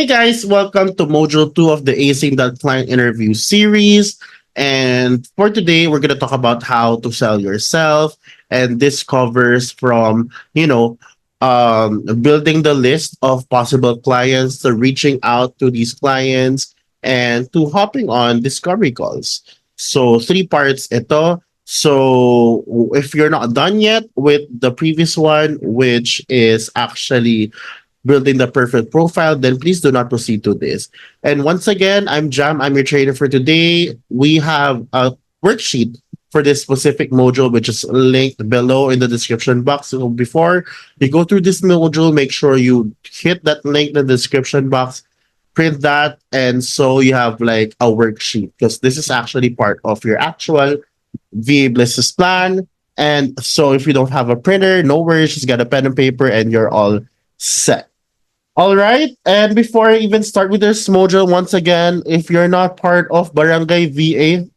Hey guys, welcome to Module 2 of the Acing that Client Interview series. And for today, we're going to talk about how to sell yourself. And this covers from, building the list of possible clients to reaching out to these clients and to hopping on discovery calls. So, three parts ito. So, if you're not done yet with the previous one, which is actually building the perfect profile, then please do not proceed to this. And once again, I'm Jam. I'm your trainer for today. We have a worksheet for this specific module, which is linked below in the description box. So before you go through this module, make sure you hit that link in the description box, print that, and so you have like a worksheet because this is actually part of your actual VA business plan. And so if you don't have a printer, no worries, just get a pen and paper and you're all set. All right. And before I even start with this module, once again, if you're not part of Barangay VA,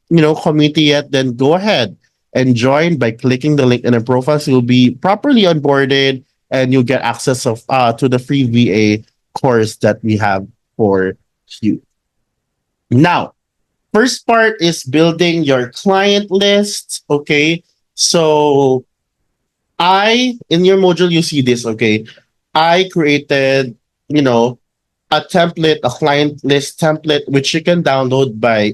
community yet, then go ahead and join by clicking the link in the profile. So you'll be properly onboarded and you'll get access of to the free VA course that we have for you. Now, first part is building your client list. Okay. So in your module, you see this. Okay. I created, you know, a template, a client list template, which you can download by,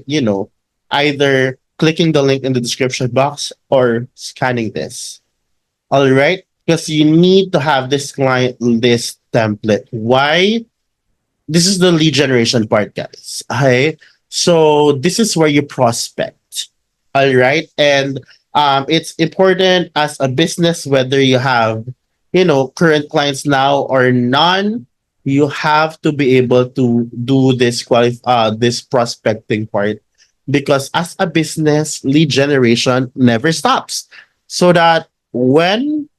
either clicking the link in the description box or scanning this. All right. Because you need to have this client list template. Why? This is the lead generation part, guys. Okay. So this is where you prospect. All right. And it's important as a business, whether you have, current clients now or none, you have to be able to do this prospecting part because as a business, lead generation never stops. So that when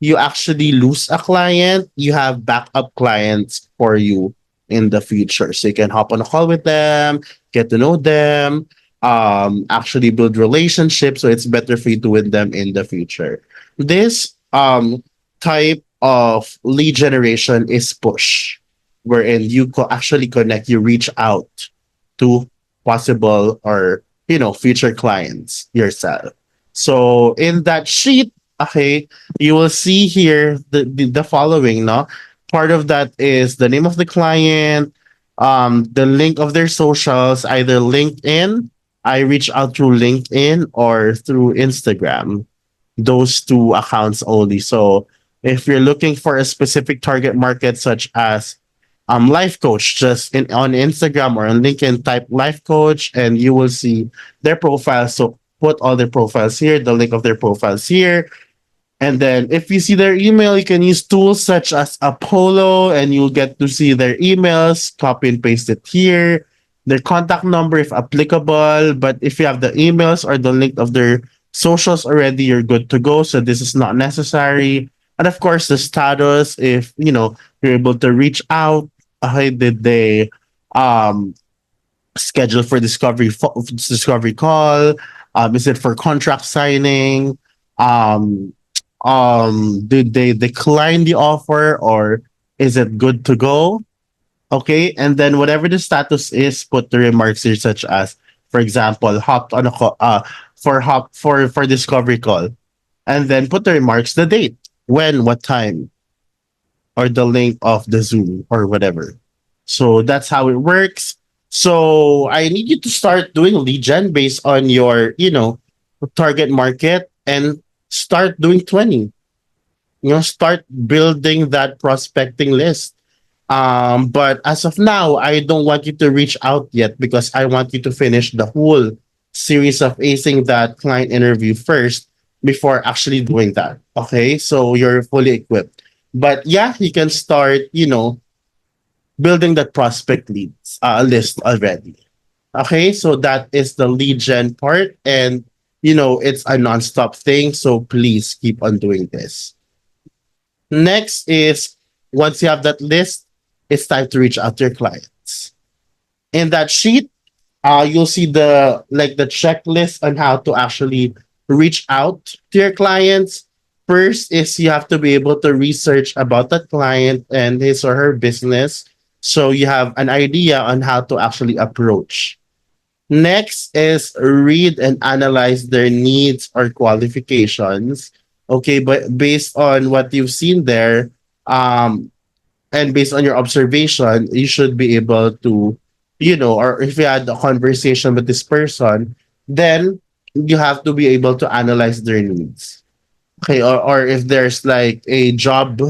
you actually lose a client, you have backup clients for you in the future. So you can hop on a call with them, get to know them, actually build relationships. So it's better for you to win them in the future. This type of lead generation is push, wherein you actually connect, you reach out to possible or future clients yourself. So in that sheet, okay, you will see here the following. No, part of that is the name of the client, the link of their socials, either LinkedIn. I reach out through LinkedIn or through Instagram. Those two accounts only. So if you're looking for a specific target market, such as life coach, just on Instagram or on LinkedIn, type life coach, and you will see their profiles. So put all their profiles here, the link of their profiles here. And then if you see their email, you can use tools such as Apollo and you'll get to see their emails, copy and paste it here, their contact number if applicable. But if you have the emails or the link of their socials already, you're good to go. So this is not necessary. And of course, the status, if you're able to reach out, did they schedule for discovery call? Is it for contract signing? Um, did they decline the offer or is it good to go? Okay, and then whatever the status is, put the remarks here, such as, for example, hopped on a call, for discovery call, and then put the remarks, the date, when, what time, or the link of the Zoom or whatever. So that's how it works. So I need you to start doing lead gen based on your, target market and start doing 20. Start building that prospecting list. But as of now, I don't want you to reach out yet because I want you to finish the whole series of acing that client interview first before actually doing that. Okay, so you're fully equipped. But yeah, you can start, building that prospect leads list already. Okay, so that is the lead gen part, and it's a non-stop thing. So please keep on doing this. Next is once you have that list, it's time to reach out to your clients. In that sheet, you'll see the checklist on how to actually reach out to your clients. First is you have to be able to research about that client and his or her business. So you have an idea on how to actually approach. Next is read and analyze their needs or qualifications. Okay, but based on what you've seen there, um, and based on your observation, you should be able to, or if you had a conversation with this person, then you have to be able to analyze their needs. Okay, or if there's like a job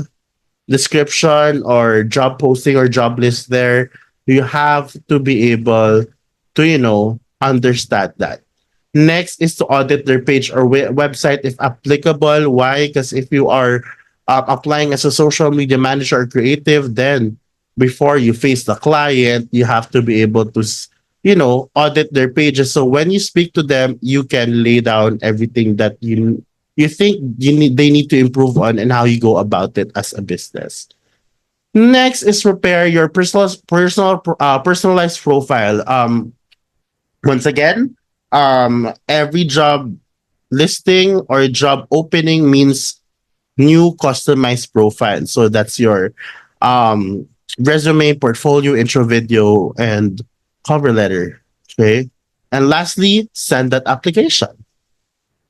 description or job posting or job list there, you have to be able to, understand that. Next is to audit their page or website if applicable. Why? Because if you are applying as a social media manager or creative, then before you face the client, you have to be able to, audit their pages. So when you speak to them, you can lay down everything that you think they need to improve on and how you go about it as a business. Next is prepare your personalized profile. Once again, every job listing or job opening means new customized profile. So that's your um, resume, portfolio, intro video, and cover letter. Okay. And lastly, send that application.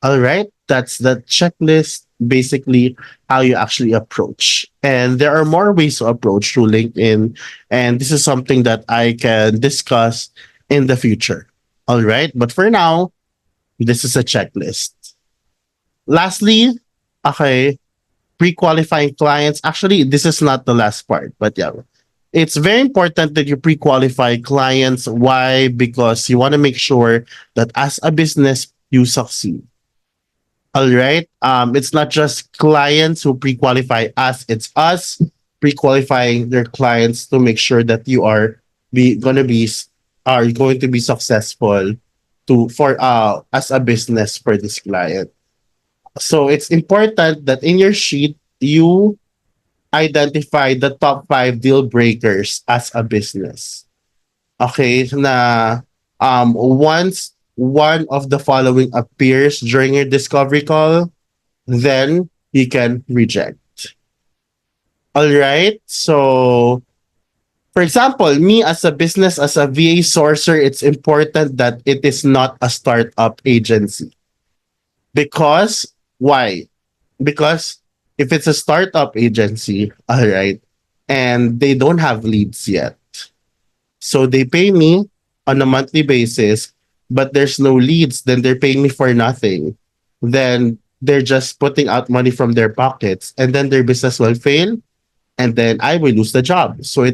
All right. That's the checklist, basically how you actually approach. And there are more ways to approach through LinkedIn. And this is something that I can discuss in the future. All right. But for now, this is a checklist. Lastly, okay, pre-qualifying clients. Actually, this is not the last part, but yeah. It's very important that you pre-qualify clients. Why? Because you want to make sure that as a business, you succeed. All right. It's not just clients who pre-qualify us, it's us pre-qualifying their clients to make sure that you are going to be successful to for as a business for this client. So it's important that in your sheet you identify the top 5 deal breakers as a business. Okay, na once one of the following appears during your discovery call, then you can reject. All right. So, for example, me as a business, as a VA sourcer, it's important that it is not a startup agency. Because why? Because if it's a startup agency, all right, and they don't have leads yet, so they pay me on a monthly basis, but there's no leads, then they're paying me for nothing. Then they're just putting out money from their pockets, and then their business will fail, and then I will lose the job. So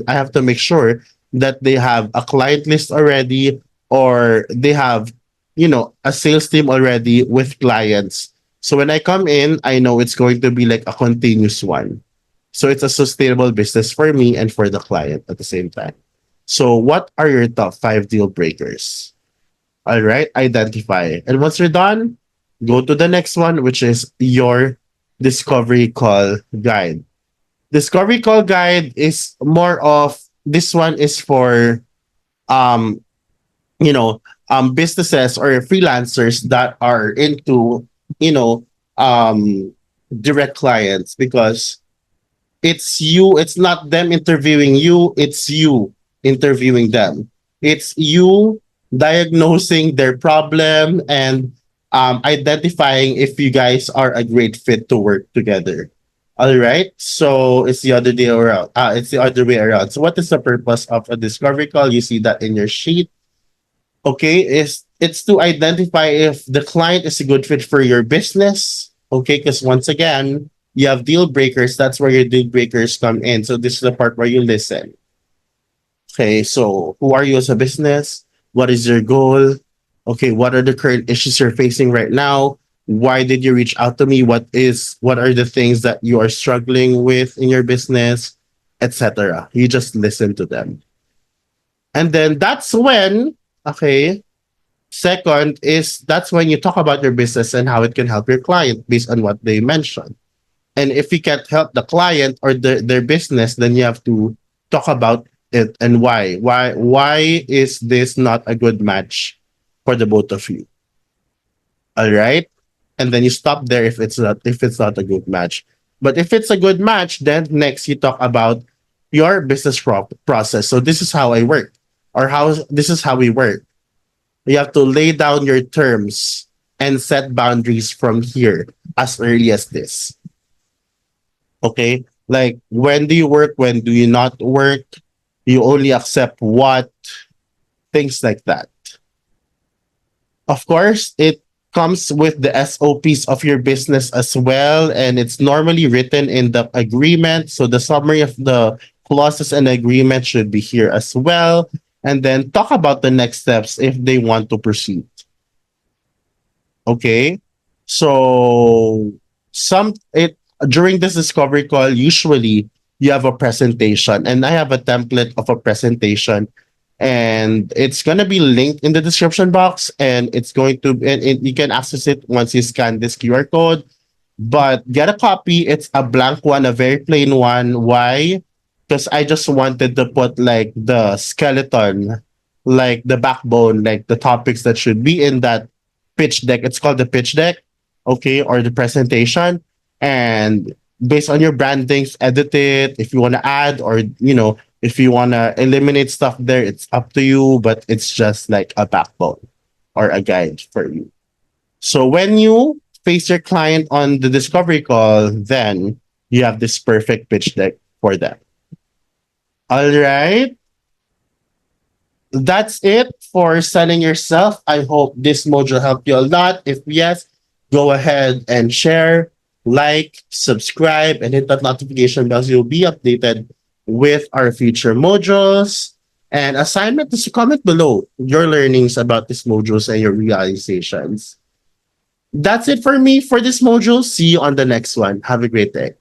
I have to make sure that they have a client list already, or they have, a sales team already with clients. So when I come in, I know it's going to be like a continuous one. So it's a sustainable business for me and for the client at the same time. So what are your top 5 deal breakers? All right, identify. And once you're done, go to the next one, which is your discovery call guide. Discovery call guide is more of, this one is for um businesses or freelancers that are into, you know direct clients, because it's not them interviewing you, it's you interviewing them. It's you diagnosing their problem and identifying if you guys are a great fit to work together. All right. So it's the other day around. It's the other way around. So what is the purpose of a discovery call? You see that in your sheet. Okay, is it's to identify if the client is a good fit for your business. Okay, because once again, you have deal breakers. That's where your deal breakers come in. So this is the part where you listen. Okay, so who are you as a business? What is your goal? Okay, what are the current issues you're facing right now? Why did you reach out to me? What are the things that you are struggling with in your business, etc. You just listen to them. And then that's when, okay, second is that's when you talk about your business and how it can help your client based on what they mentioned. And if you can't help the client or their business, then you have to talk about it and why. Why is this not a good match for the both of you? All right. And then you stop there if it's not a good match. But if it's a good match, then next you talk about your business process. So this is how I work, or how this is how we work. You have to lay down your terms and set boundaries from here as early as this. Okay? Like, when do you work? When do you not work? You only accept what? Things like that. Of course, it comes with the SOPs of your business as well, and it's normally written in the agreement. So the summary of the clauses and agreement should be here as well. And then talk about the next steps if they want to proceed. Okay. So some it during this discovery call, usually you have a presentation, and I have a template of a presentation, and it's gonna be linked in the description box, and it's going to and you can access it once you scan this QR code. But get a copy. It's a blank one, a very plain one. Why? Because I just wanted to put like the skeleton, like the backbone, like the topics that should be in that pitch deck. It's called the pitch deck, okay, or the presentation. And based on your brandings, edit it. If you want to add, or if you want to eliminate stuff there, it's up to you. But it's just like a backbone or a guide for you. So when you face your client on the discovery call, then you have this perfect pitch deck for them. All right. That's it for selling yourself. I hope this module helped you a lot. If yes, go ahead and share, like, subscribe, and hit that notification bell so you'll be updated with our future modules. And assignment is to comment below your learnings about these modules and your realizations. That's it for me for this module. See you on the next one. Have a great day.